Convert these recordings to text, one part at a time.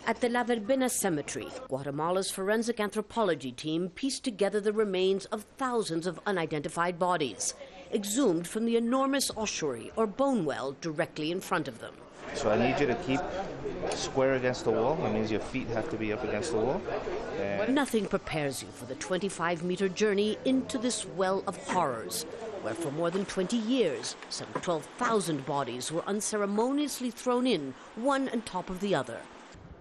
At the La Verbena Cemetery, Guatemala's forensic anthropology team pieced together the remains of thousands of unidentified bodies, exhumed from the enormous ossuary or bone well directly in front of them. So I need you to keep square against the wall. That means your feet have to be up against the wall. Nothing prepares you for the 25-meter journey into this well of horrors, where for more than 20 years, some 12,000 bodies were unceremoniously thrown in, one on top of the other.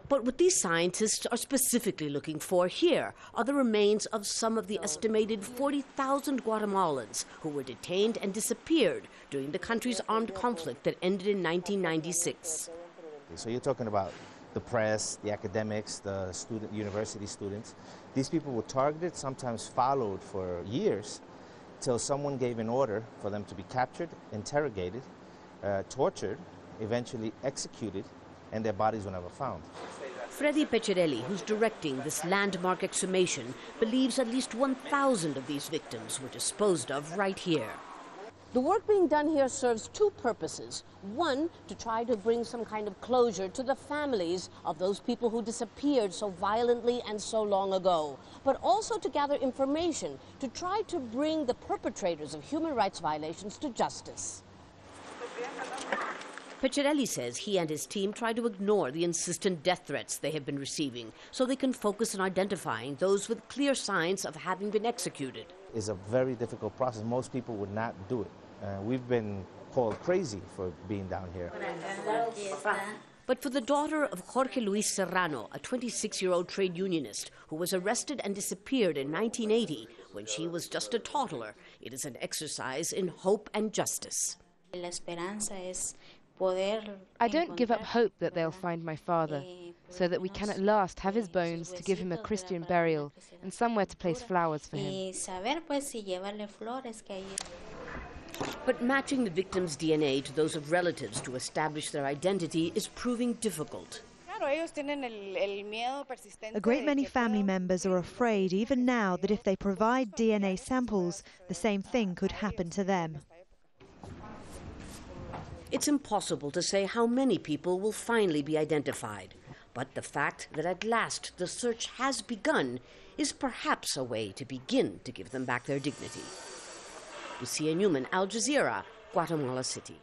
But what these scientists are specifically looking for here are the remains of some of the estimated 40,000 Guatemalans who were detained and disappeared during the country's armed conflict that ended in 1996. So you're talking about the press, the academics, the university students. These people were targeted, sometimes followed for years, till someone gave an order for them to be captured, interrogated, tortured, eventually executed, and their bodies were never found. Freddy Pecciarelli, who's directing this landmark exhumation, believes at least 1,000 of these victims were disposed of right here. The work being done here serves two purposes. One, to try to bring some kind of closure to the families of those people who disappeared so violently and so long ago, but also to gather information to try to bring the perpetrators of human rights violations to justice. Pecciarelli says he and his team try to ignore the insistent death threats they have been receiving so they can focus on identifying those with clear signs of having been executed. It's a very difficult process. Most people would not do it. We've been called crazy for being down here. But for the daughter of Jorge Luis Serrano, a 26-year-old trade unionist who was arrested and disappeared in 1980 when she was just a toddler, it is an exercise in hope and justice. I don't give up hope that they'll find my father, so that we can at last have his bones to give him a Christian burial and somewhere to place flowers for him. But matching the victims' DNA to those of relatives to establish their identity is proving difficult. A great many family members are afraid even now that if they provide DNA samples, the same thing could happen to them. It's impossible to say how many people will finally be identified, but the fact that at last the search has begun is perhaps a way to begin to give them back their dignity. Lucia Newman, Al Jazeera, Guatemala City.